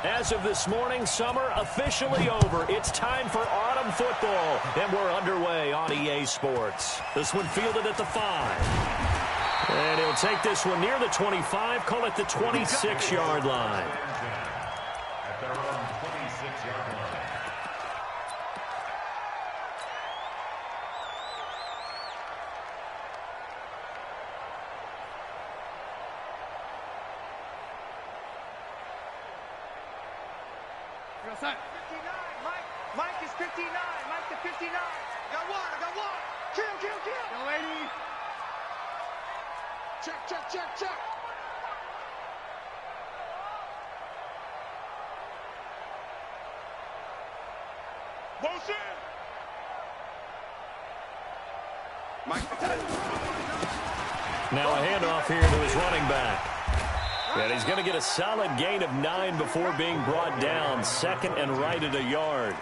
As of this morning, summer officially over. It's time for autumn football, and we're underway on EA Sports. This one fielded at the 5. And he'll take this one near the 25, call it the 26-yard line. At their own 26-yard line. Set. 59, Mike is 59, Mike to 59. I got one. Kill. Go, lady. Check. Motion. Mike. Now a handoff here to his running back. And he's going to get a solid gain of 9 before being brought down. Second and right at a yard.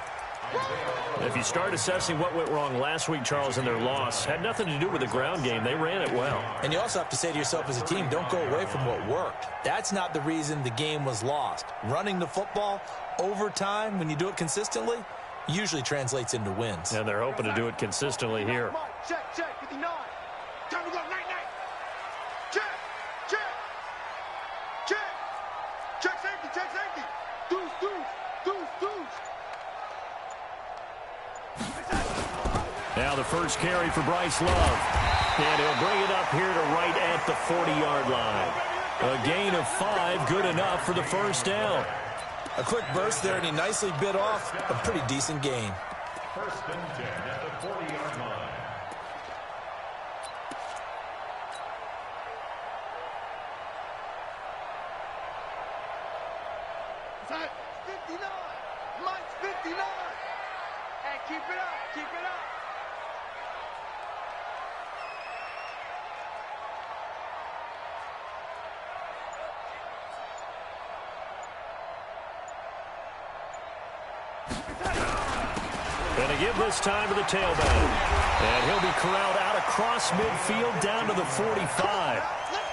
If you start assessing what went wrong last week, Charles, in their loss, had nothing to do with the ground game. They ran it well. And you also have to say to yourself as a team, don't go away from what worked. That's not the reason the game was lost. Running the football over time, when you do it consistently, usually translates into wins. And they're hoping to do it consistently here. Check, 59. Time to go, night. Check safety. Deuce. Now the first carry for Bryce Love. And he'll bring it up here to right at the 40-yard line. A gain of 5, good enough for the first down. A quick burst there, and he nicely bit off a pretty decent gain. First and 10 at the 40-yard line. Set. 59. Mike's 59. Hey, keep it up. Going to give this time to the tailback. And he'll be corralled out across midfield down to the 45.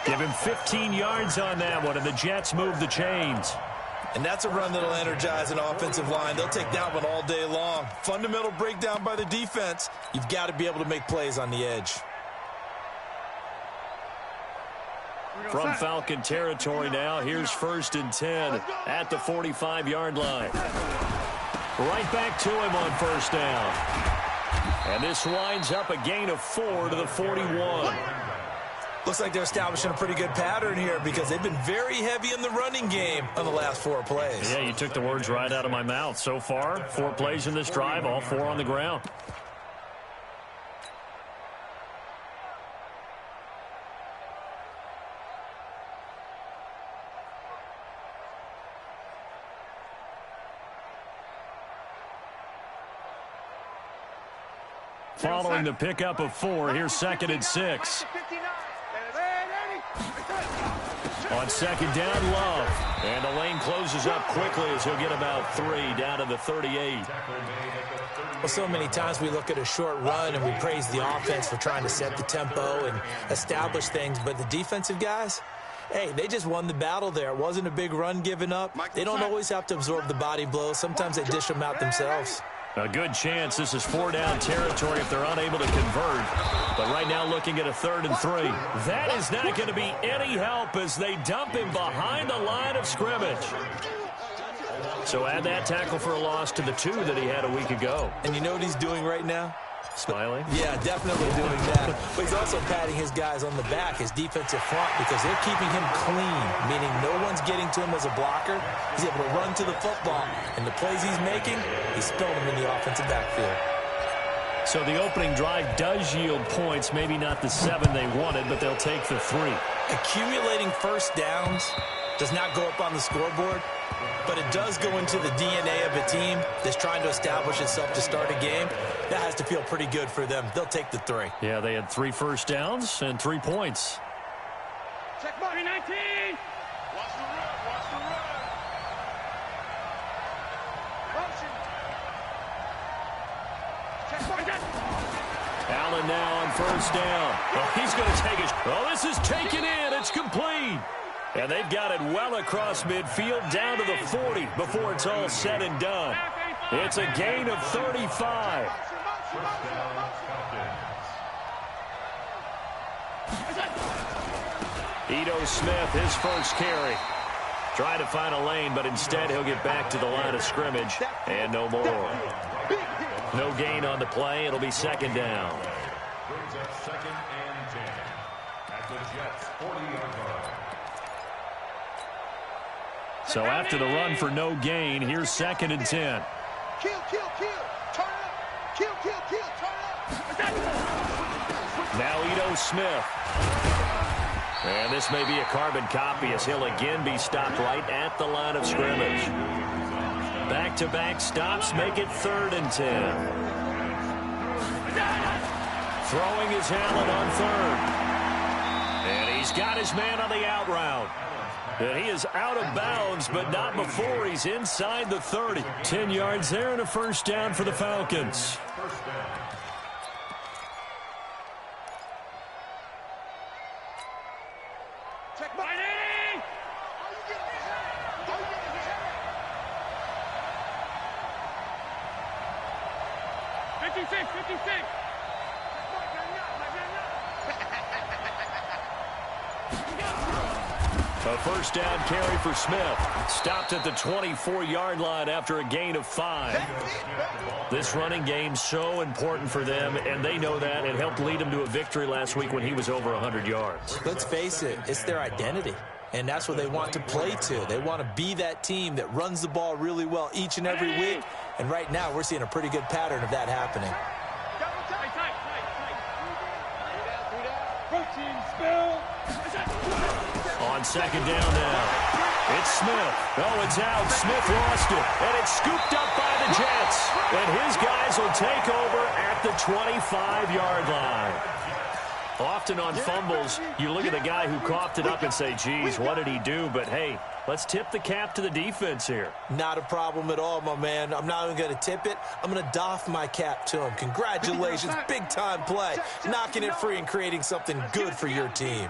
Give him 15 yards on that one, and the Jets move the chains. And that's a run that'll energize an offensive line. They'll take that one all day long. Fundamental breakdown by the defense. You've got to be able to make plays on the edge. From Falcon territory now, here's first and 10 at the 45-yard line. Right back to him on first down. And this winds up a gain of 4 to the 41. Looks like they're establishing a pretty good pattern here because they've been very heavy in the running game on the last 4 plays. Yeah, you took the words right out of my mouth. So far, 4 plays in this drive, all 4 on the ground. Following the pickup of 4, here's second and 6. On second down, Love. And the lane closes up quickly as he'll get about 3 down to the 38. Well, so many times we look at a short run and we praise the offense for trying to set the tempo and establish things. But the defensive guys, hey, they just won the battle there. It wasn't a big run given up. They don't always have to absorb the body blows. Sometimes they dish them out themselves. A good chance this is 4-down territory if they're unable to convert. But right now looking at a 3rd and 3. That is not going to be any help as they dump him behind the line of scrimmage. So add that tackle for a loss to the 2 that he had a week ago. And you know what he's doing right now? Smiling? Yeah, definitely doing that. But he's also patting his guys on the back, his defensive front, because they're keeping him clean, meaning no one's getting to him as a blocker. He's able to run to the football. And the plays he's making, he's spilling them in the offensive backfield. So the opening drive does yield points, maybe not the 7 they wanted, but they'll take the 3. Accumulating first downs does not go up on the scoreboard, but it does go into the DNA of a team that's trying to establish itself to start a game. That has to feel pretty good for them. They'll take the 3. Yeah, they had 3 first downs and 3 points. Check ball, 19. Watch the run. Motion. Check ball. Allen now on first down. Well, he's going to take it. Oh, this is taken in. It's complete. And they've got it well across midfield down to the 40 before it's all said and done. It's a gain of 35. Ito Smith, his first carry. Trying to find a lane, but instead he'll get back to the line of scrimmage. And no more. No gain on the play. It'll be second down. Brings up 2nd and 10 at the Jets' 40-yard line. So after the run for no gain, here's 2nd and 10. Kill, kill, kill. Turn up. Kill, kill, kill. Turn up. Now Ito Smith. And this may be a carbon copy as he'll again be stopped right at the line of scrimmage. Back-to-back stops make it 3rd and 10. Throwing his Allen on 3rd. And he's got his man on the out route. And he is out of bounds, but not before he's inside the 30. 10 yards there and a first down for the Falcons. Check my name. 56, 56. A first down carry for Smith. Stopped at the 24-yard line after a gain of 5. This running game so important for them, and they know that. It helped lead them to a victory last week when he was over 100 yards. Let's face it, it's their identity, and that's what they want to play to. They want to be that team that runs the ball really well each and every week, and right now we're seeing a pretty good pattern of that happening. On second down now. It's Smith. Oh, it's out. Smith lost it. And it's scooped up by the Jets. And his guys will take over at the 25-yard line. Often on fumbles, you look at the guy who coughed it up and say, geez, what did he do? But, hey, let's tip the cap to the defense here. Not a problem at all, my man. I'm not even going to tip it. I'm going to doff my cap to him. Congratulations. Big-time play. Knocking it free and creating something good for your team.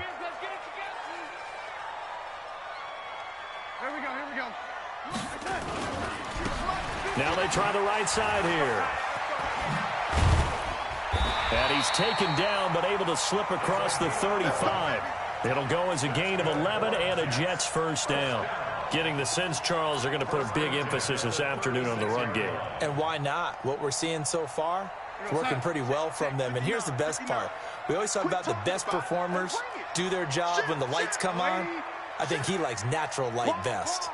Now they try the right side here. And he's taken down but able to slip across the 35. It'll go as a gain of 11 and a Jets first down. Getting the sense, Charles, they're going to put a big emphasis this afternoon on the run game. And why not? What we're seeing so far, it's working pretty well from them. And here's the best part. We always talk about the best performers do their job when the lights come on. I think he likes natural light best.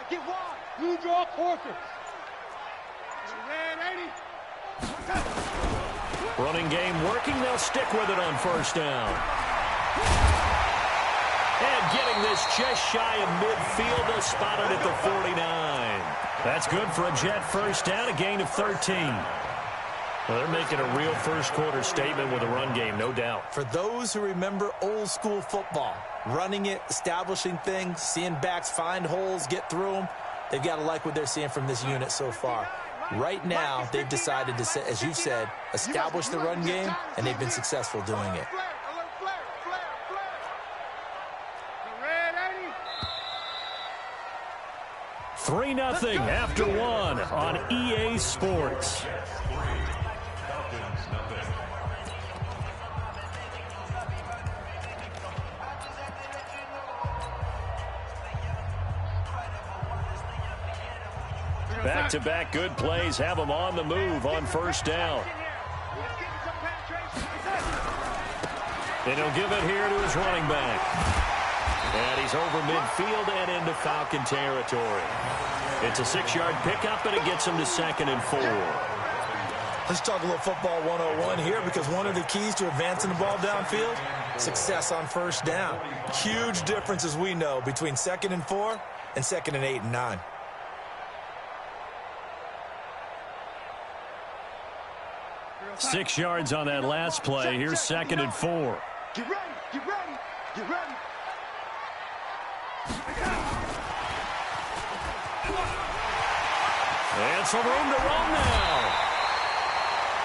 Get wide. You draw quarter. Running game working. They'll stick with it on first down. And getting this just shy of midfield. They'll spot it at the 49. That's good for a Jet first down, a gain of 13. Well, they're making a real first-quarter statement with a run game, no doubt. For those who remember old-school football, running it, establishing things, seeing backs find holes, get through them, they've got to like what they're seeing from this unit so far. Right now, they've decided to, as you've said, establish the run game, and they've been successful doing it. 3-0 after 1 on EA Sports. Back-to-back good plays have him on the move on first down. And he'll give it here to his running back. And he's over midfield and into Falcon territory. It's a 6-yard pickup, and it gets him to 2nd and 4. Let's talk a little football 101 here, because one of the keys to advancing the ball downfield, success on first down. Huge difference, as we know, between 2nd and 4 and 2nd and 8 and 9. Six yards on that last play. Here's 2nd and 4. Get ready, get ready, get ready. And some room to run now.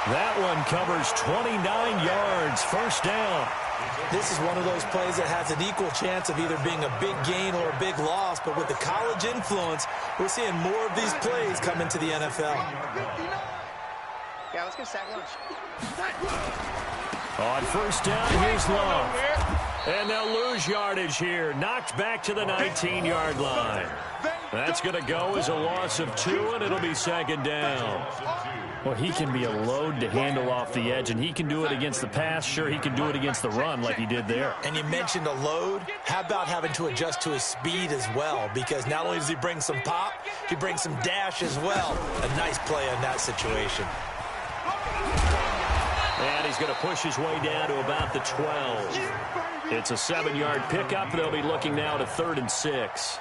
That one covers 29 yards, first down. This is one of those plays that has an equal chance of either being a big gain or a big loss, but with the college influence, we're seeing more of these plays come into the NFL. Yeah, let's get sack lunch. On first down, here's Love. And they'll lose yardage here. Knocked back to the 19-yard line. That's going to go as a loss of 2, and it'll be second down. Well, he can be a load to handle off the edge, and he can do it against the pass. Sure, he can do it against the run like he did there. And you mentioned a load. How about having to adjust to his speed as well? Because not only does he bring some pop, he brings some dash as well. A nice play on that situation. And he's going to push his way down to about the 12. It's a 7-yard pickup. They'll be looking now to 3rd and 6.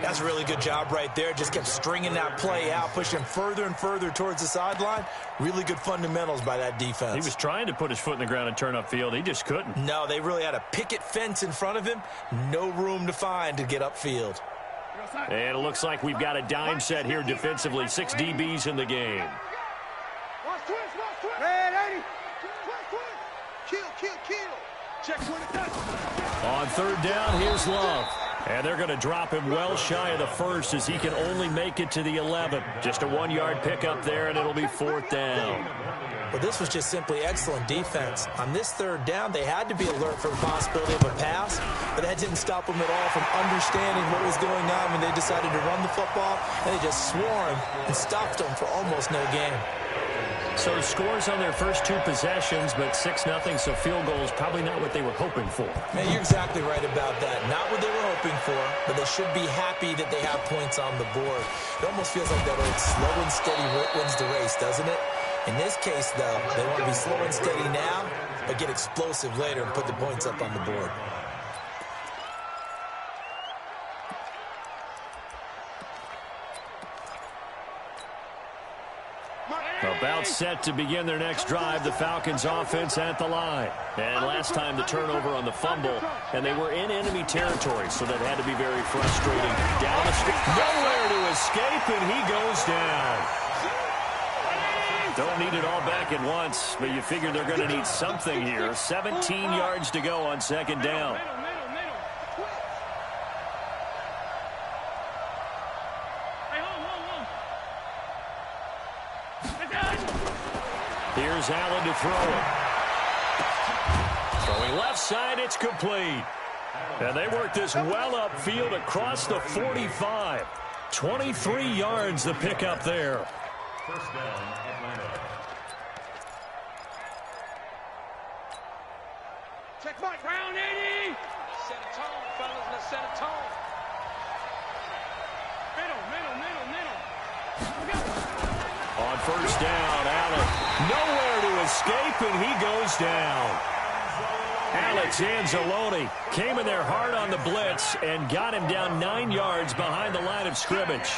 That's a really good job right there. Just kept stringing that play out, pushing him further and further towards the sideline. Really good fundamentals by that defense. He was trying to put his foot in the ground and turn upfield. He just couldn't. No, they really had a picket fence in front of him. No room to find to get upfield. And it looks like we've got a dime set here defensively. 6 DBs in the game. Red 80. Kill. Check 20. On 3rd down, here's Love. And they're going to drop him well shy of the 1st as he can only make it to the 11. Just a 1-yard pickup there, and it'll be 4th down. Well, this was just simply excellent defense. On this 3rd down, they had to be alert for the possibility of a pass, but that didn't stop them at all from understanding what was going on when they decided to run the football, and they just swarmed and stopped them for almost no gain. So scores on their first 2 possessions, but 6-0, so field goal is probably not what they were hoping for. Man, you're exactly right about that. Not what they were hoping for, but they should be happy that they have points on the board. It almost feels like that old slow and steady wins the race, doesn't it? In this case, though, they want to be slow and steady now, but get explosive later and put the points up on the board. About set to begin their next drive, the Falcons offense at the line. And last time the turnover on the fumble, and they were in enemy territory, so that had to be very frustrating. Down the street, nowhere to escape, and he goes down. Don't need it all back at once, but you figure they're going to need something here. 17 yards to go on 2nd down. Here's Allen to throw it. Throwing left side, it's complete. And they work this well upfield across the 45. 23 yards the pickup there. First down, Atlanta. Check Mike. Round 80. Set a tone, fellas. Let's set a tone. Middle. On first down, Allen. Nowhere to escape, and he goes down. Alex Anzalone came in there hard on the blitz and got him down 9 yards behind the line of scrimmage.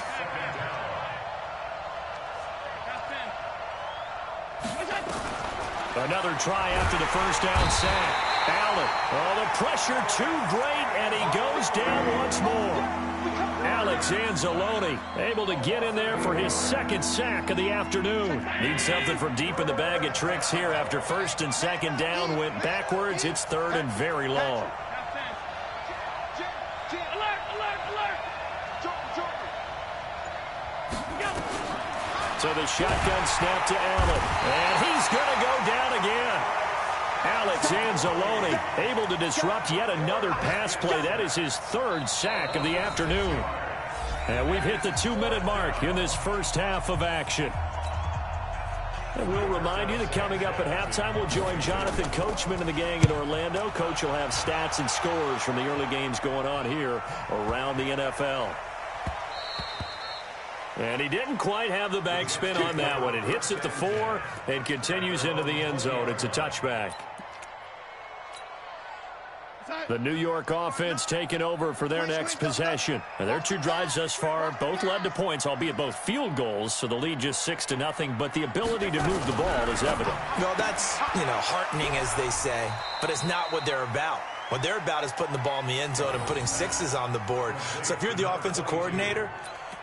Another try after the first down sack. Allen, the pressure too great, and he goes down once more. Alex Anzalone able to get in there for his 2nd sack of the afternoon. Needs something from deep in the bag of tricks here after 1st and 2nd down went backwards. It's 3rd and very long. So the shotgun snap to Allen, and he's going to go down again. Alex Anzalone able to disrupt yet another pass play. That is his 3rd sack of the afternoon. And we've hit the 2-minute mark in this first half of action. And we'll remind you that coming up at halftime, we'll join Jonathan Coachman and the gang in Orlando. Coach will have stats and scores from the early games going on here around the NFL. And he didn't quite have the backspin on that one. It hits at the 4 and continues into the end zone. It's a touchback. The New York offense taking over for their next possession. And their 2 drives thus far both led to points, albeit both field goals, so the lead just 6-0, but the ability to move the ball is evident. Well, that's, heartening, as they say, but it's not what they're about. What they're about is putting the ball in the end zone and putting sixes on the board. So if you're the offensive coordinator,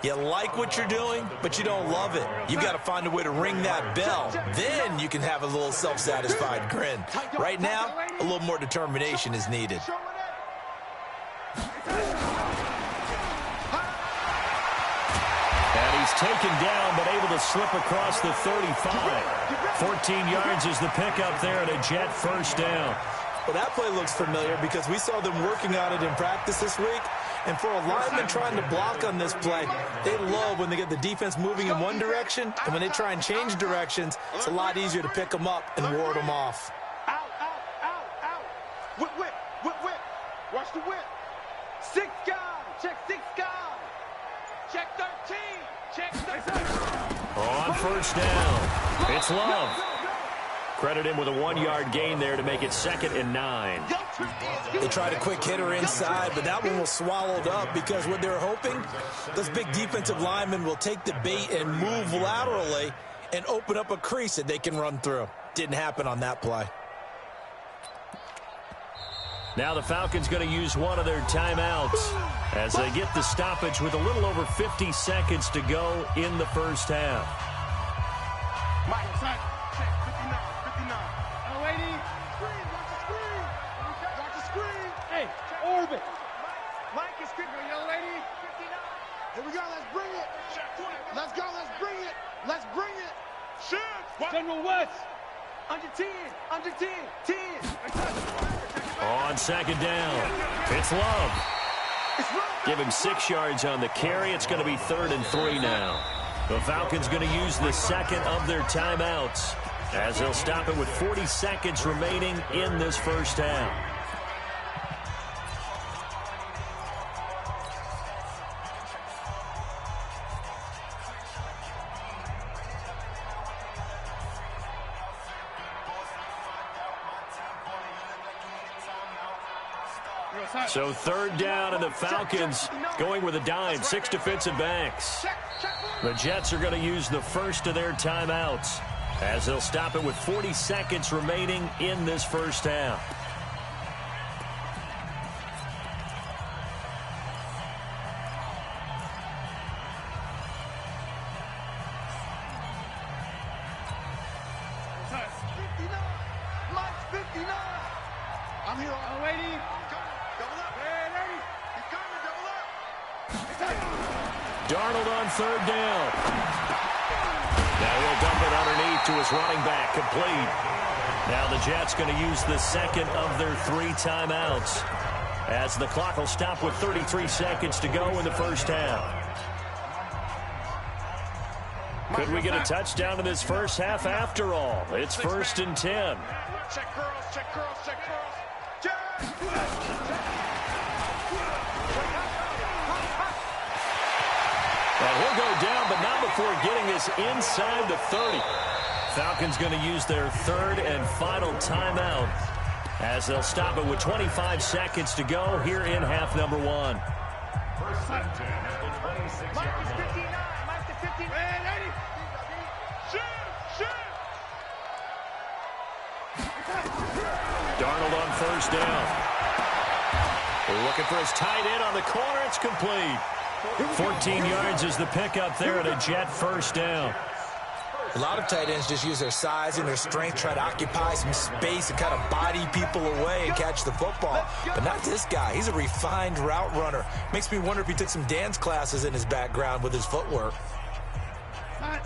you like what you're doing, but you don't love it. You've got to find a way to ring that bell. Then you can have a little self-satisfied grin. Right now, a little more determination is needed. And he's taken down, but able to slip across the 35. 14 yards is the pickup there and a Jet first down. Well, that play looks familiar because we saw them working on it in practice this week. And for a lineman trying to block on this play, they love when they get the defense moving in one direction. And when they try and change directions, it's a lot easier to pick them up and ward them off. Out, out, out, out. Whip, whip, whip, whip. Watch the whip. 6 guys. Check 6 guys. Check 13. Check 13. On first down, it's Love. Credit him with a 1-yard gain there to make it 2nd and 9. They tried a quick hitter inside, but that one was swallowed up because what they're hoping, those big defensive linemen will take the bait and move laterally and open up a crease that they can run through. Didn't happen on that play. Now the Falcons going to use one of their timeouts as they get the stoppage with a little over 50 seconds to go in the first half. Mike, check 59, 59. L80. Screen, watch the screen. Watch the screen. Hey, orbit. Mike is screen. Young lady. 59. Here we go, let's bring it. Let's go, let's bring it. Let's bring it. Shoot. General West. Under 10, under 10, 10. On 2nd down, it's Love. Give him 6 yards on the carry. It's going to be 3rd and 3 now. The Falcons going to use the second of their timeouts as they'll stop it with 40 seconds remaining in this first half. So 3rd down, and the Falcons going with a dime, 6 defensive backs. The Jets are going to use the first of their timeouts as they'll stop it with 40 seconds remaining in this first half. Mike's 59. I'm here all lady. Double up. Hey, lady. He's coming, double up. Darnold on 3rd down. Now he'll dump it underneath to his running back, complete. Now the Jets going to use the second of their 3 timeouts as the clock will stop with 33 seconds to go in the first half. Could we get a touchdown in this first half after all? It's 1st and 10. Check girls, check girls, check girls. And he'll go down, but not before getting us inside the 30. Falcons going to use their 3rd and final timeout as they'll stop it with 25 seconds to go here in half number 1. 1st and 10 at the 26-yard Mike is line. 59. Mike is 59. Hey, lady. Shoot, shoot. Darnold on 1st down. Looking for his tight end on the corner. It's complete. 14 yards is the pickup there and a Jet first down. A lot of tight ends just use their size and their strength, try to occupy some space and kind of body people away and catch the football. But not this guy. He's a refined route runner. Makes me wonder if he took some dance classes in his background with his footwork.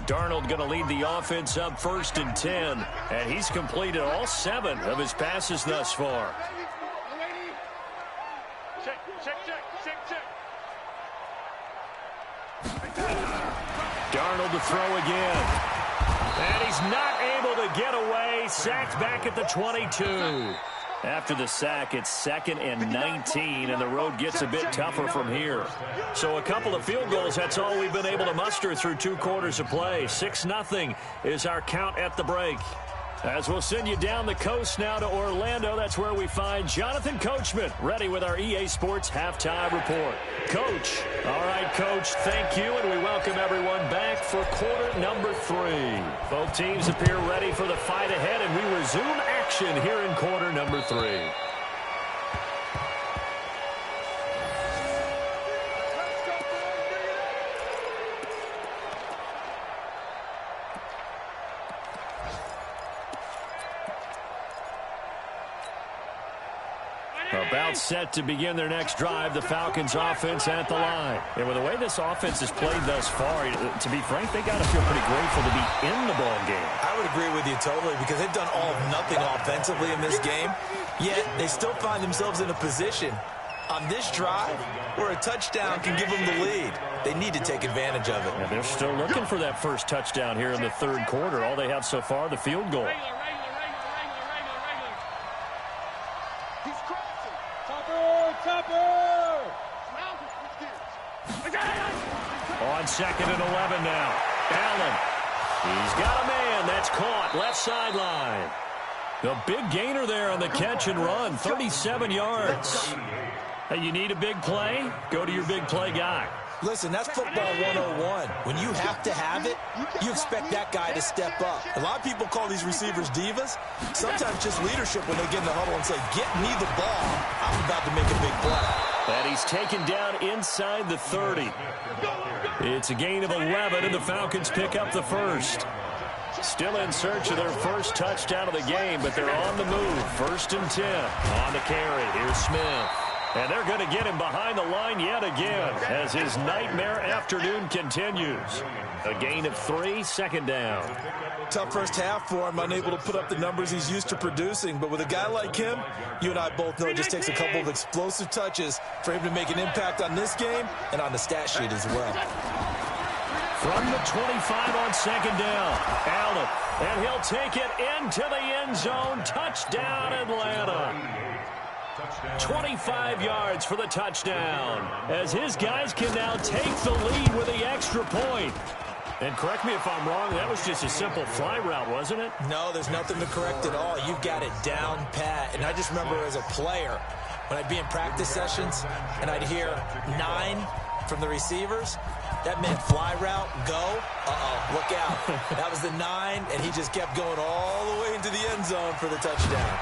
Darnold going to lead the offense up 1st and 10, and he's completed all 7 of his passes thus far. Check, check, check, check, check. Darnold to throw again. And he's not able to get away. Sacked back at the 22. After the sack, it's 2nd and 19, and the road gets a bit tougher from here. So a couple of field goals, that's all we've been able to muster through 2 quarters of play. 6-0 is our count at the break. As we'll send you down the coast now to Orlando, that's where we find Jonathan Coachman, ready with our EA Sports Halftime Report. Coach. All right, Coach, thank you, and we welcome everyone back for quarter number 3. Both teams appear ready for the fight ahead, and we resume action here in quarter number 3. About set to begin their next drive, the Falcons offense at the line. And with the way this offense has played thus far, to be frank, they got to feel pretty grateful to be in the ball game. I would agree with you totally because they've done all of nothing offensively in this game, yet they still find themselves in a position on this drive where a touchdown can give them the lead. They need to take advantage of it. And they're still looking for that first touchdown here in the third quarter. All they have so far, the field goal. On 2nd and 11 now. Allen. He's got a man. That's caught. Left sideline. The big gainer there on the catch and run. 37 yards. Hey, you need a big play? Go to your big play guy. Listen, that's football 101. When you have to have it, you expect that guy to step up. A lot of people call these receivers divas. Sometimes just leadership when they get in the huddle and say, get me the ball. I'm about to make a big play. And he's taken down inside the 30. It's a gain of 11, and the Falcons pick up the first. Still in search of their first touchdown of the game, but they're on the move. 1st and 10. On the carry. Here's Smith. And they're going to get him behind the line yet again as his nightmare afternoon continues. A gain of 3, 2nd down. Tough first half for him, unable to put up the numbers he's used to producing. But with a guy like him, you and I both know it just takes a couple of explosive touches for him to make an impact on this game and on the stat sheet as well. From the 25 on 2nd down, Allen. And he'll take it into the end zone. Touchdown, Atlanta. 25 yards for the touchdown as his guys can now take the lead with the extra point. And correct me if I'm wrong, that was just a simple fly route, wasn't it? No, there's nothing to correct at all. You've got it down pat. And I just remember as a player, when I'd be in practice sessions and I'd hear 9 from the receivers, that meant fly route, go, look out. That was the 9, and he just kept going all the way into the end zone for the touchdown.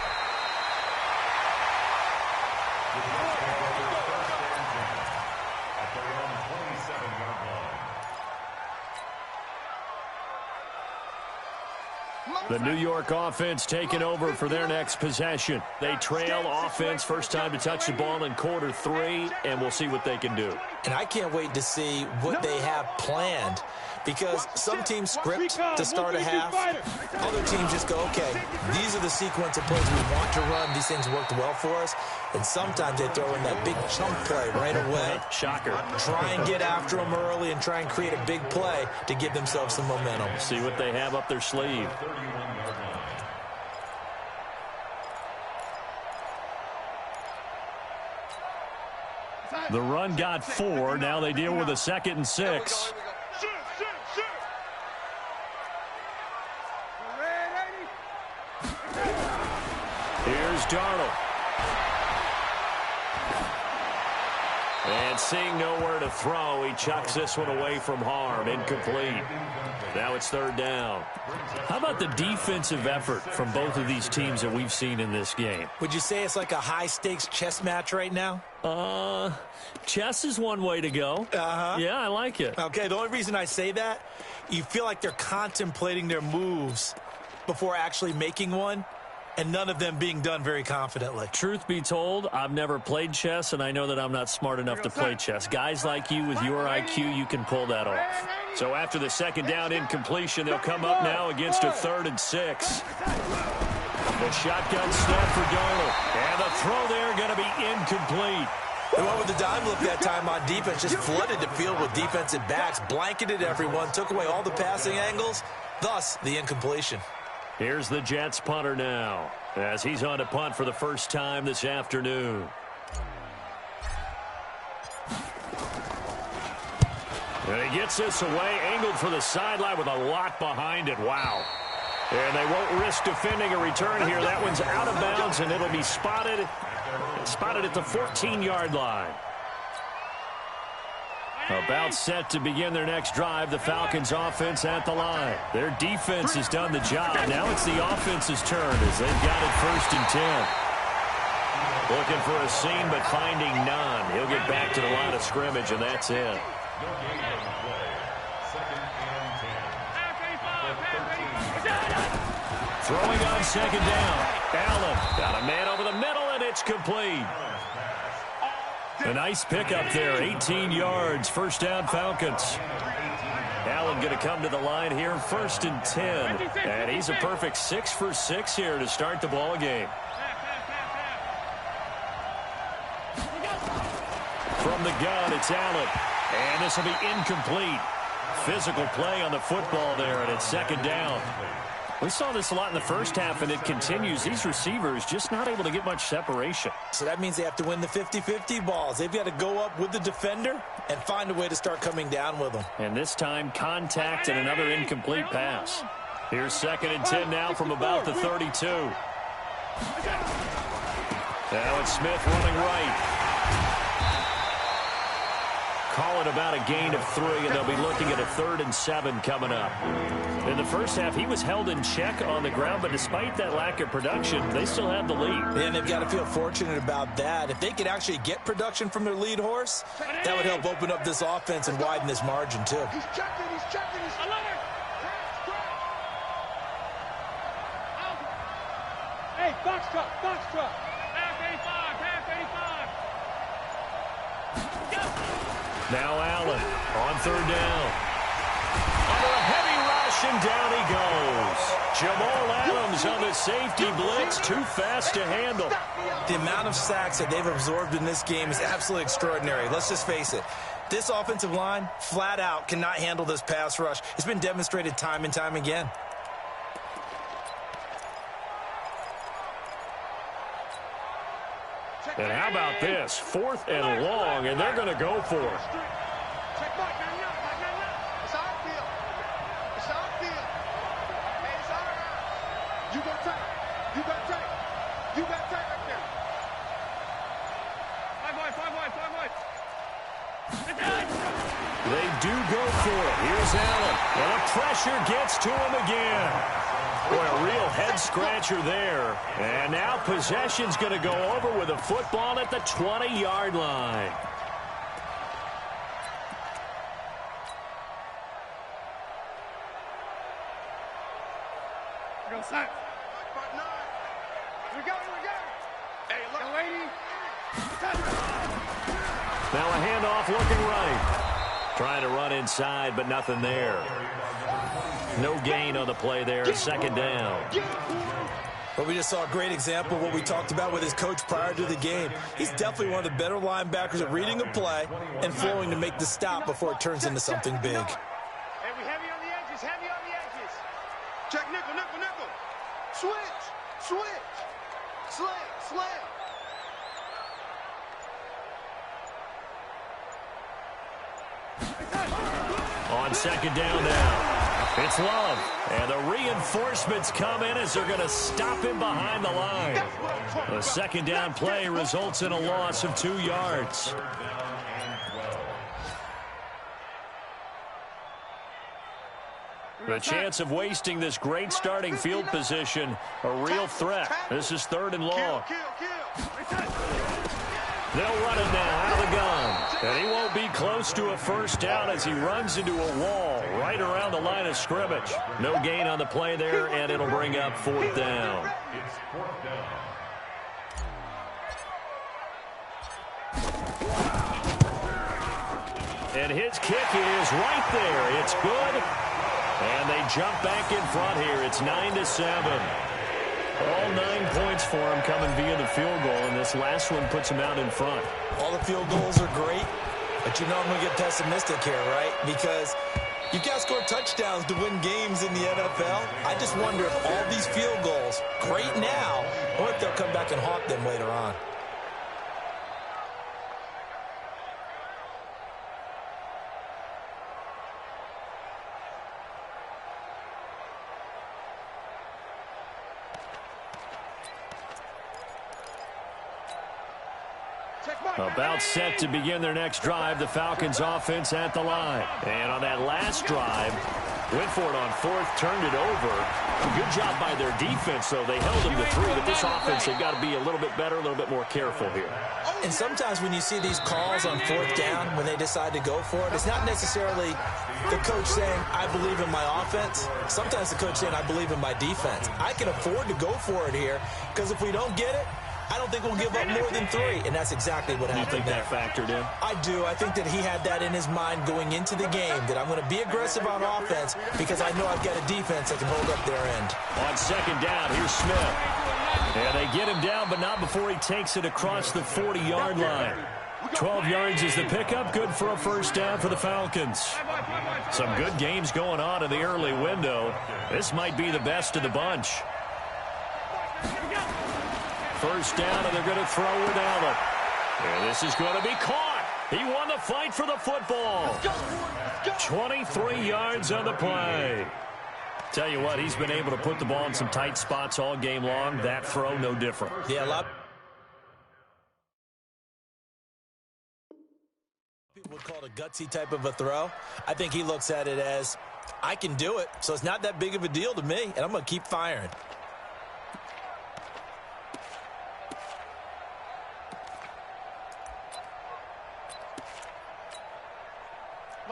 The New York offense taking over for their next possession. They trail offense, first time to touch the ball in quarter 3, and we'll see what they can do. And I can't wait to see what they have planned because some teams script to start a half. Other teams just go, okay, these are the sequence of plays we want to run. These things worked well for us. And sometimes they throw in that big chunk play right away. Shocker. Try and get after them early and try and create a big play to give themselves some momentum. See what they have up their sleeve. The run got 4. Now they deal with a 2nd and 6. Here's Darnold. And seeing nowhere to throw, he chucks this one away from harm. Incomplete. Now it's 3rd down. How about the defensive effort from both of these teams that we've seen in this game? Would you say it's like a high-stakes chess match right now? Chess is one way to go. Yeah, I like it. Okay, the only reason I say that, you feel like they're contemplating their moves before actually making one, and none of them being done very confidently. Truth be told, I've never played chess, and I know that I'm not smart enough to play chess. Guys like you with your IQ, you can pull that off. So after the 2nd down incompletion, they'll come up now against a 3rd and 6. The shotgun snap for Darnold. And the throw there going to be incomplete. They went with the dime look that time on defense, just flooded the field with defensive backs, blanketed everyone, took away all the passing angles, thus the incompletion. Here's the Jets punter now as he's on to punt for the first time this afternoon. And he gets this away, angled for the sideline with a lot behind it. Wow. And they won't risk defending a return here. That one's out of bounds, and it'll be spotted at the 14-yard line. About set to begin their next drive, the Falcons offense at the line. Their defense has done the job. Now it's the offense's turn as they've got it 1st and 10. Looking for a seam, but finding none. He'll get back to the line of scrimmage, and that's it. Throwing on 2nd down. Allen got a man over the middle, and pitch complete. A nice pickup there, 18 yards, first down Falcons. Allen going to come to the line here, 1st and 10. And he's a perfect 6 for 6 here to start the ball game. From the gun, it's Allen. And this will be incomplete. Physical play on the football there, and it's 2nd down. We saw this a lot in the first half, and it continues. These receivers just not able to get much separation. So that means they have to win the 50-50 balls. They've got to go up with the defender and find a way to start coming down with them. And this time, contact and another incomplete pass. Here's 2nd and 10 now from about the 32. Now it's Smith running right. Calling about a gain of 3, and they'll be looking at a 3rd and 7 coming up. In the first half, he was held in check on the ground, but despite that lack of production, they still have the lead. And they've got to feel fortunate about that. If they could actually get production from their lead horse, that would help open up this offense and widen this margin, too. He's checking, he's checking. I love it. Hey, box truck, box truck. Half 85, half 85. Now Allen on 3rd down. Under a heavy rush, and down he goes. Jamal Adams on the safety blitz, too fast to handle. The amount of sacks that they've absorbed in this game is absolutely extraordinary. Let's just face it. This offensive line, flat out, cannot handle this pass rush. It's been demonstrated time and time again. And how about this? 4th and long, and they're going to go for it. It's our field. It's our field. Hey, it's our house. You got tight. You got tight. You got tight right there. 5 wide. They do go for it. Here's Allen. And the pressure gets to him again. Boy, a real head-scratcher there. And now possession's going to go over with a football at the 20-yard line. Go, Sack. We got it. Hey, look, lady. Now a handoff looking right. Trying to run inside, but nothing there. No gain on the play there, 2nd down. But we just saw a great example of what we talked about with his coach prior to the game. He's definitely one of the better linebackers at reading a play and flowing to make the stop before it turns into something big. Hey, we heavy on the edges, heavy on the edges. Check nickel. Switch. Slam. On 2nd down now. It's Love. And the reinforcements come in as they're going to stop him behind the line. The 2nd down play results in a loss of 2 yards. The chance of wasting this great starting field position, a real threat. This is 3rd and long. They'll run it now out of the gun. And he won't be close to a 1st down as he runs into a wall right around the line of scrimmage. No gain on the play there, and it'll bring up 4th down. And his kick is right there. It's good. And they jump back in front here. It's 9-7. All 9 points for him coming via the field goal, and this last one puts him out in front. All the field goals are great, but you know I'm going to get pessimistic here, right? Because you've got to score touchdowns to win games in the NFL. I just wonder if all these field goals, great now, or if they'll come back and haunt them later on. About set to begin their next drive, the Falcons offense at the line. And on that last drive, went for it on 4th, turned it over. Good job by their defense, though. They held them to 3, but this offense, they've got to be a little bit better, a little bit more careful here. And sometimes when you see these calls on 4th down, when they decide to go for it, it's not necessarily the coach saying, I believe in my offense. Sometimes the coach saying, I believe in my defense. I can afford to go for it here, because if we don't get it, I don't think we'll give up more than 3, and that's exactly what happened. You think that factored in? I do. I think that he had that in his mind going into the game, that I'm going to be aggressive on offense because I know I've got a defense that can hold up their end. On second down, here's Smith. And they get him down, but not before he takes it across the 40-yard line. 12 yards is the pickup. Good for a first down for the Falcons. Some good games going on in the early window. This might be the best of the bunch. First down, and they're going to throw with Allen. And this is going to be caught. He won the fight for the football. 23 yards on the play. Tell you what, he's been able to put the ball in some tight spots all game long. That throw, no different. Yeah, a lot. People would call it a gutsy type of a throw. I think he looks at it as, I can do it, so it's not that big of a deal to me, and I'm going to keep firing.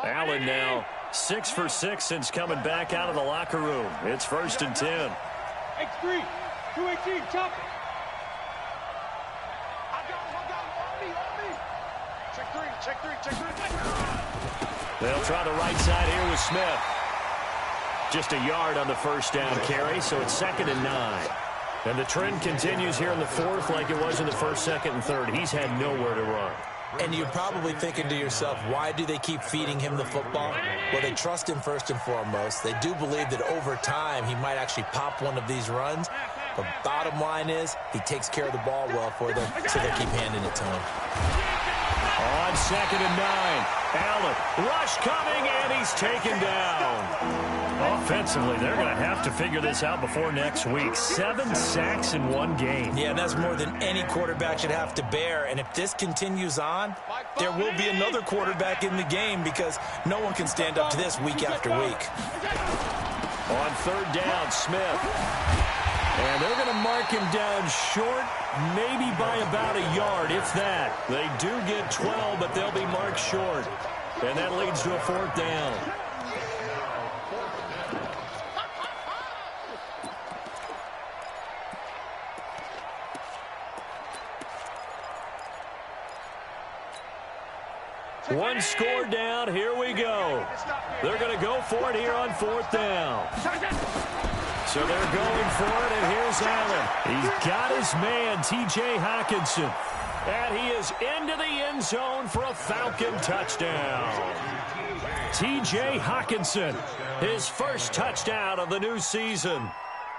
Allen now 6 for 6 since coming back out of the locker room. It's 1st and 10. X3, 218, chop it. I got him, on me. Check three. They'll try the right side here with Smith. Just a yard on the first down carry, so it's 2nd and 9. And the trend continues here in the 4th like it was in the 1st, 2nd, and 3rd. He's had nowhere to run. And you're probably thinking to yourself, why do they keep feeding him the football? Well, they trust him first and foremost. They do believe that over time he might actually pop one of these runs. But bottom line is he takes care of the ball well for them, so they keep handing it to him. On 2nd and 9, Allen, rush coming, and he's taken down. Offensively, they're going to have to figure this out before next week. 7 sacks in one game. Yeah, that's more than any quarterback should have to bear. And if this continues on, there will be another quarterback in the game because no one can stand up to this week after week. On 3rd down, Smith. And they're going to mark him down short, maybe by about a yard, if that. They do get 12, but they'll be marked short. And that leads to a 4th down. One score down. Here we go. They're going to go for it here on 4th down. So they're going for it, and here's Allen. He's got his man, T.J. Hockenson. And he is into the end zone for a Falcon touchdown. T.J. Hockenson, his first touchdown of the new season.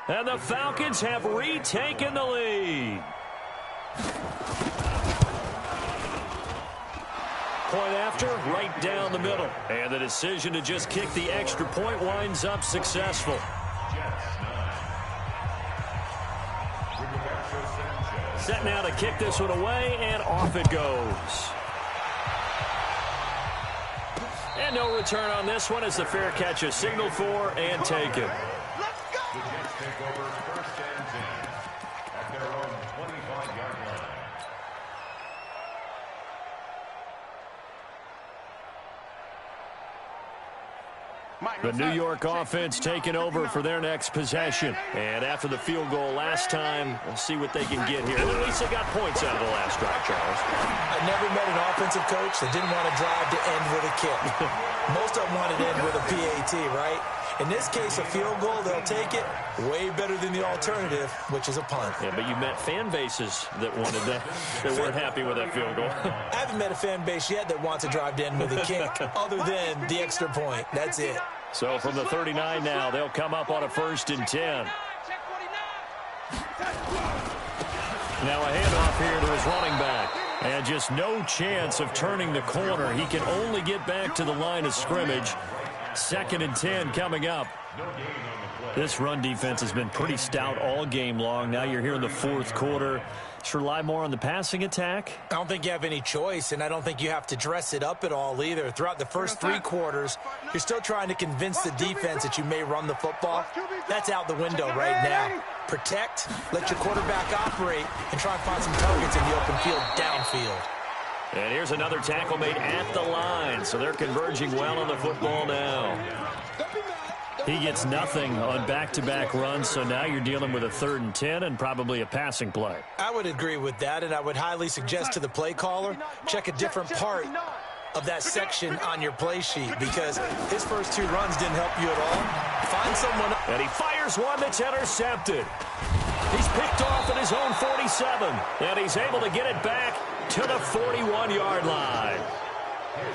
And the Falcons have retaken the lead. Point after, right down the middle. And the decision to just kick the extra point winds up successful. Set now to kick this one away, and off it goes. And no return on this one as the fair catch is signaled for and taken. Let's go! The Jets take over 1st and 10 at their own 25-yard line. The New York offense taking over for their next possession. And after the field goal last time, we'll see what they can get here. At least they got points out of the last drive, Charles. I never met an offensive coach that didn't want to drive to end with a kick. Most of them wanted to end with a PAT, right? In this case, a field goal, they'll take it. Way better than the alternative, which is a punt. Yeah, but you met fan bases that wanted that, that weren't happy with that field goal. I haven't met a fan base yet that wants to drive to end with a kick, other than the extra point. That's it. So from the 39 now, they'll come up on a 1st and 10. Now a handoff here to his running back. And just no chance of turning the corner. He can only get back to the line of scrimmage. 2nd and 10 coming up. This run defense has been pretty stout all game long. Now you're here in the 4th quarter. Should rely more on the passing attack? I don't think you have any choice, and I don't think you have to dress it up at all either. Throughout the first 3 quarters, you're still trying to convince the defense that you may run the football. That's out the window right now. Protect, let your quarterback operate, and try and find some targets in the open field downfield. And here's another tackle made at the line, so they're converging well on the football now. He gets nothing on back-to-back runs, so now you're dealing with a 3rd and 10 and probably a passing play. I would agree with that, and I would highly suggest to the play caller, check a different part of that section on your play sheet, because his first 2 runs didn't help you at all. Find someone. And he fires one that's intercepted. He's picked off at his own 47, and he's able to get it back to the 41-yard line.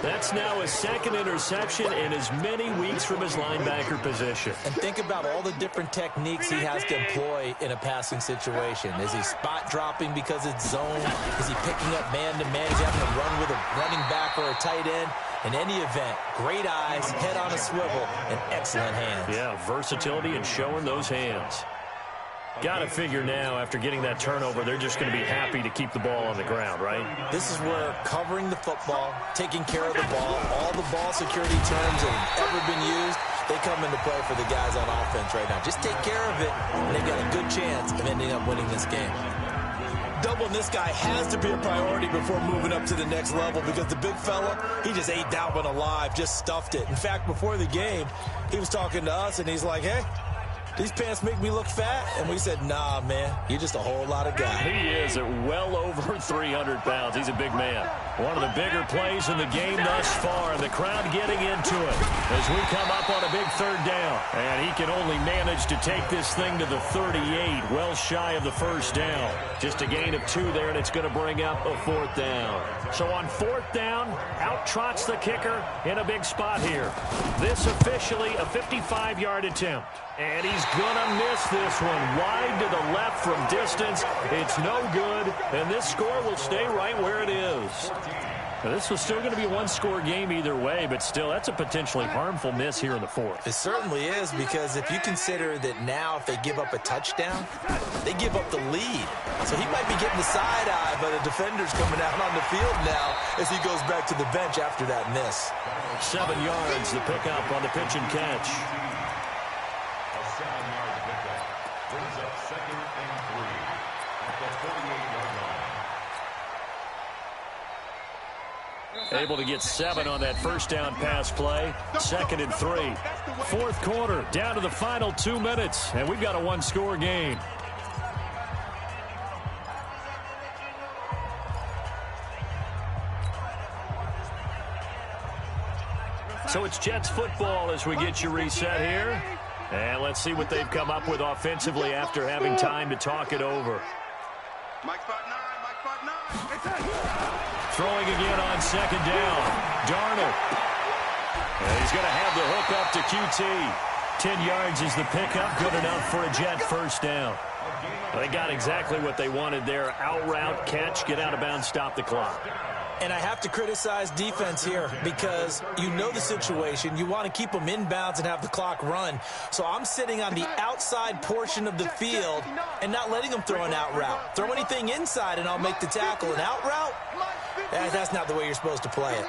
That's now his 2nd interception in as many weeks from his linebacker position. And think about all the different techniques he has to employ in a passing situation. Is he spot dropping because it's zone? Is he picking up man-to-man? Is he having to run with a running back or a tight end? In any event, great eyes, head on a swivel, and excellent hands. Yeah, versatility and showing those hands. Got to figure now, after getting that turnover, they're just going to be happy to keep the ball on the ground, right? This is where covering the football, taking care of the ball, all the ball security terms that have ever been used, they come into play for the guys on offense right now. Just take care of it, and they've got a good chance of ending up winning this game. Doubling this guy has to be a priority before moving up to the next level, because the big fella, he just ate that one alive, just stuffed it. In fact, before the game, he was talking to us, and he's like, hey, these pants make me look fat? And we said, nah, man, you're just a whole lot of guy. He is at well over 300 pounds. He's a big man. One of the bigger plays in the game thus far, and the crowd getting into it as we come up on a big 3rd down. And he can only manage to take this thing to the 38, well shy of the 1st down. Just a gain of 2 there, and it's going to bring up a 4th down. So on 4th down, out trots the kicker in a big spot here. This officially a 55-yard attempt. And he's going to miss this one wide to the left from distance. It's no good, and this score will stay right where it is. Now, this was still going to be a 1-score game either way, but still, that's a potentially harmful miss here in the 4th. It certainly is, because if you consider that now if they give up a touchdown, they give up the lead. So he might be getting the side eye, but a defender's coming out on the field now as he goes back to the bench after that miss. 7 yards, the pickup on the pitch and catch. Brings up 2nd and 3 at the 48-yard line. Able to get 7 on that 1st down pass play. 2nd and 3. 4th quarter, down to the final 2 minutes, and we've got a 1-score game. So it's Jets football as we get you reset here. And let's see what they've come up with offensively after having time to talk it over. Throwing again on 2nd down. Darnold. And he's going to have the hook up to QT. 10 yards is the pickup. Good enough for a Jet 1st down. They got exactly what they wanted there. Out route, catch, get out of bounds, stop the clock. And I have to criticize defense here, because you know the situation. You want to keep them inbounds and have the clock run. So I'm sitting on the outside portion of the field and not letting them throw an out route. Throw anything inside and I'll make the tackle. An out route? That's not the way you're supposed to play it.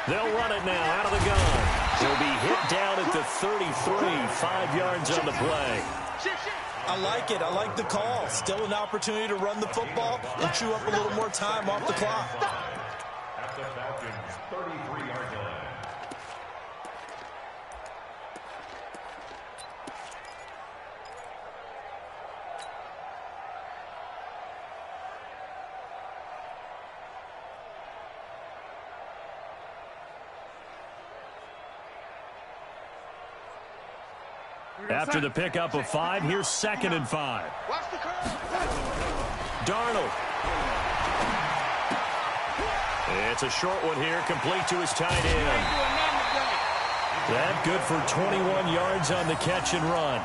They'll run it now out of the gun. He'll be hit down at the 33, 5 yards on the play. I like it. I like the call. Still an opportunity to run the football and chew up a little more time off the clock. At the Falcons' 33-yard line. After the pickup of 5, here's 2nd and 5. Darnold. It's a short one here, complete to his tight end. That good for 21 yards on the catch and run.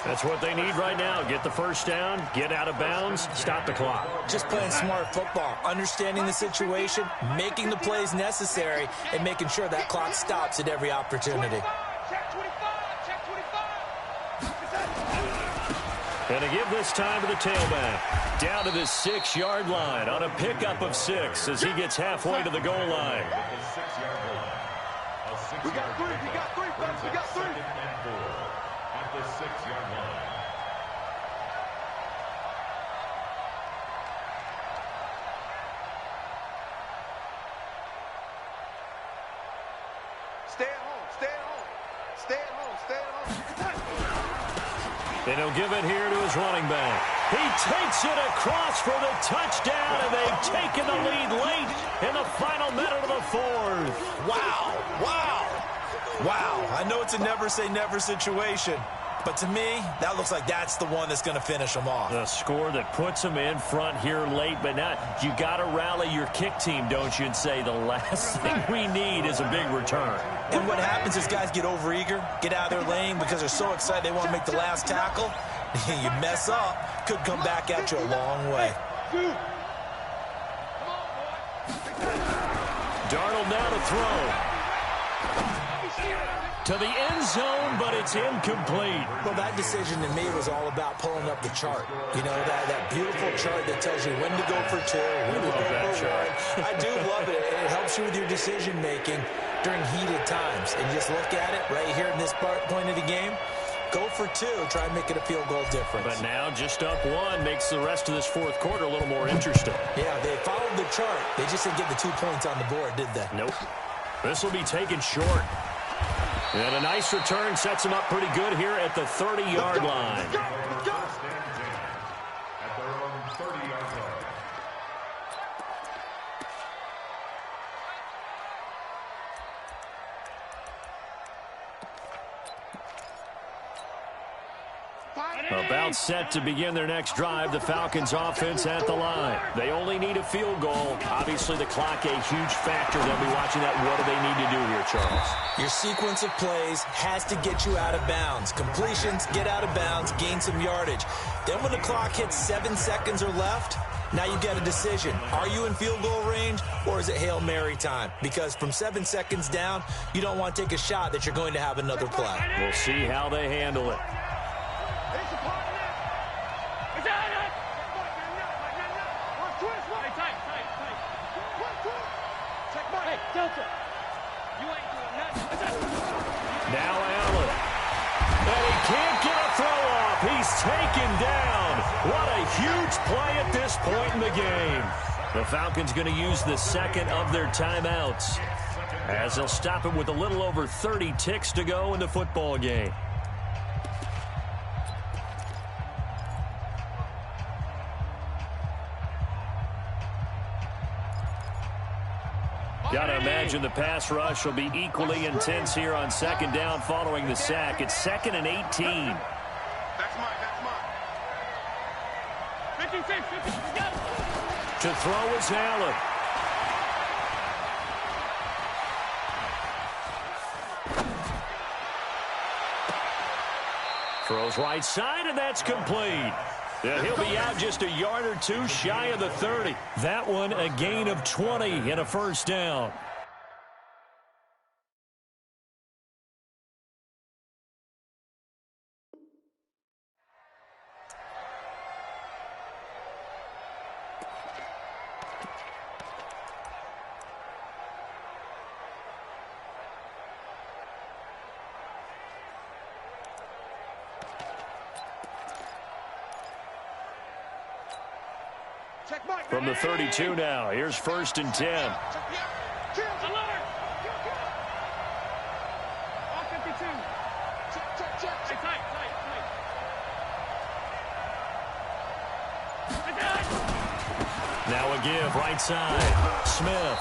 That's what they need right now. Get the 1st down, get out of bounds, stop the clock. Just playing smart football, understanding the situation, making the plays necessary, and making sure that clock stops at every opportunity. And to give this time to the tailback. Down to the 6-yard line on a pickup of 6 as he gets halfway to the goal line. We got 3, folks. We got 3. At the 6-yard line. Stay at home. Stay at home. Stay at home. Stay at home. And he'll give it here to his running back. He takes it across for the touchdown, and they've taken the lead late in the final minute of the fourth. Wow, wow, wow. I know it's a never-say-never situation, but to me, that looks like that's the one that's going to finish them off. The score that puts them in front here late, but now you got to rally your kick team, don't you, and say the last thing we need is a big return. And what happens is guys get overeager, get out of their lane because they're so excited they want to make the last tackle. You mess up, could come back at you a long way. Darnold now to throw. To the end zone, but it's incomplete. Well, that decision to me was all about pulling up the chart. You know, that beautiful chart that tells you when to go for two, when to go for one. I do love it. It helps you with your decision-making during heated times. And you just look at it right here in this point of the game. Go for two, try and make it a field goal difference. But now just up one makes the rest of this fourth quarter a little more interesting. Yeah, they followed the chart. They just didn't get the 2 points on the board, did they? Nope. This will be taken short. And a nice return sets him up pretty good here at the 30-yard line. At their own 30-yard line. About set to begin their next drive, the Falcons offense at the line. They only need a field goal. Obviously, the clock a huge factor. They'll be watching that. What do they need to do here, Charles? Your sequence of plays has to get you out of bounds. Completions, get out of bounds, gain some yardage. Then when the clock hits 7 seconds or left, now you get a decision. Are you in field goal range or is it Hail Mary time? Because from 7 seconds down, you don't want to take a shot that you're going to have another play. We'll see how they handle it. Now Allen. And he can't get a throw off. He's taken down. What a huge play at this point in the game. The Falcons going to use the second of their timeouts as they'll stop him with a little over 30 ticks to go in the football game. Got to imagine the pass rush will be equally intense here on second down following the sack. It's 2nd and 18. That's mine. That's mine. 56. To throw is Allen. Throws right side, and that's complete. Yeah, he'll be out just a yard or two shy of the 30. That one a gain of 20 and a first down. From the 32 now, here's 1st and 10. Now a give, right side. Smith.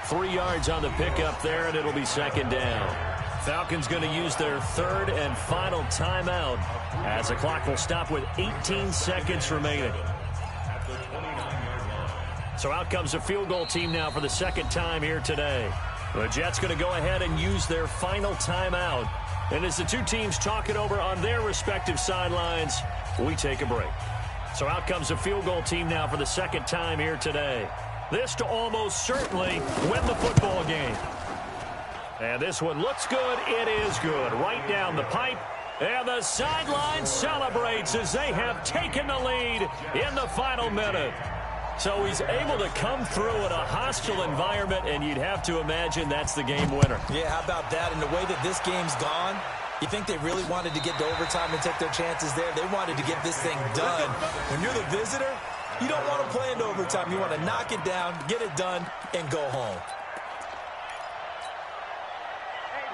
3 yards on the pickup there, and it'll be 2nd down. Falcons going to use their 3rd and final timeout as the clock will stop with 18 seconds remaining. So out comes the field goal team now for the 2nd time here today. The Jets going to go ahead and use their final timeout. And as the two teams talk it over on their respective sidelines, we take a break. So out comes the field goal team now for the 2nd time here today. This to almost certainly win the football game. And this one looks good. It is good. Right down the pipe. And the sideline celebrates as they have taken the lead in the final minute. So he's able to come through in a hostile environment, and you'd have to imagine that's the game winner. Yeah, how about that? And the way that this game's gone, you think they really wanted to get to overtime and take their chances there? They wanted to get this thing done. When you're the visitor, you don't want to play into overtime. You want to knock it down, get it done, and go home.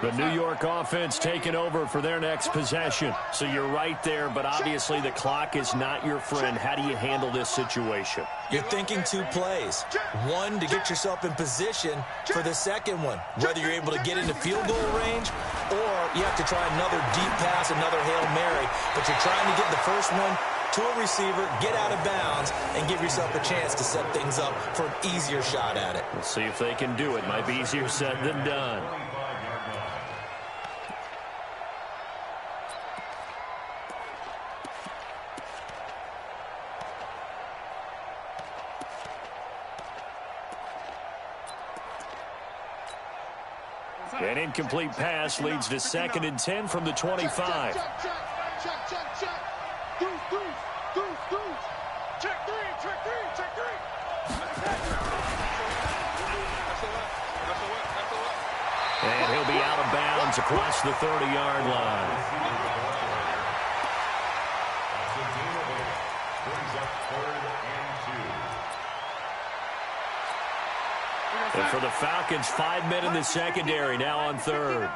The New York offense taking over for their next possession. So you're right there, but obviously the clock is not your friend. How do you handle this situation? You're thinking 2 plays. One, to get yourself in position for the second one, whether you're able to get into field goal range or you have to try another deep pass, another Hail Mary, but you're trying to get the first one to a receiver, get out of bounds, and give yourself a chance to set things up for an easier shot at it. We'll see if they can do it. Might be easier said than done. An incomplete pass leads to 2nd and 10 from the 25. Check 3. And he'll be out of bounds across the 30-yard line. And for the Falcons, 5 men in the secondary, now on 3rd.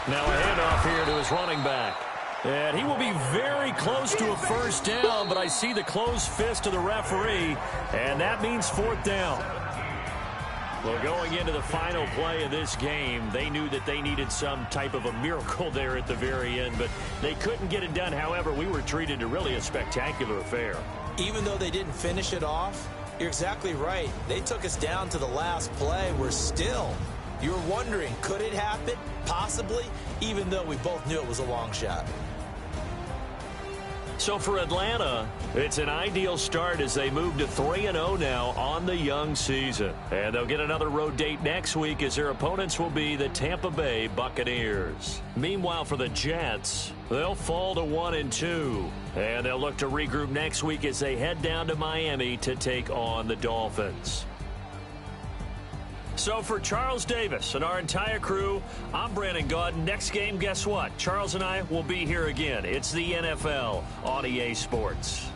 Now a handoff here to his running back. And he will be very close to a first down, but I see the closed fist of the referee, and that means 4th down. Well, going into the final play of this game, they knew that they needed some type of a miracle there at the very end, but they couldn't get it done. However, we were treated to really a spectacular affair. Even though they didn't finish it off, you're exactly right. They took us down to the last play. We're still, you're wondering, could it happen? Possibly, even though we both knew it was a long shot. So for Atlanta, it's an ideal start as they move to 3-0 now on the young season. And they'll get another road date next week as their opponents will be the Tampa Bay Buccaneers. Meanwhile, for the Jets, they'll fall to 1-2. And they'll look to regroup next week as they head down to Miami to take on the Dolphins. So for Charles Davis and our entire crew, I'm Brandon Gaudin. Next game, guess what? Charles and I will be here again. It's the NFL on EA Sports.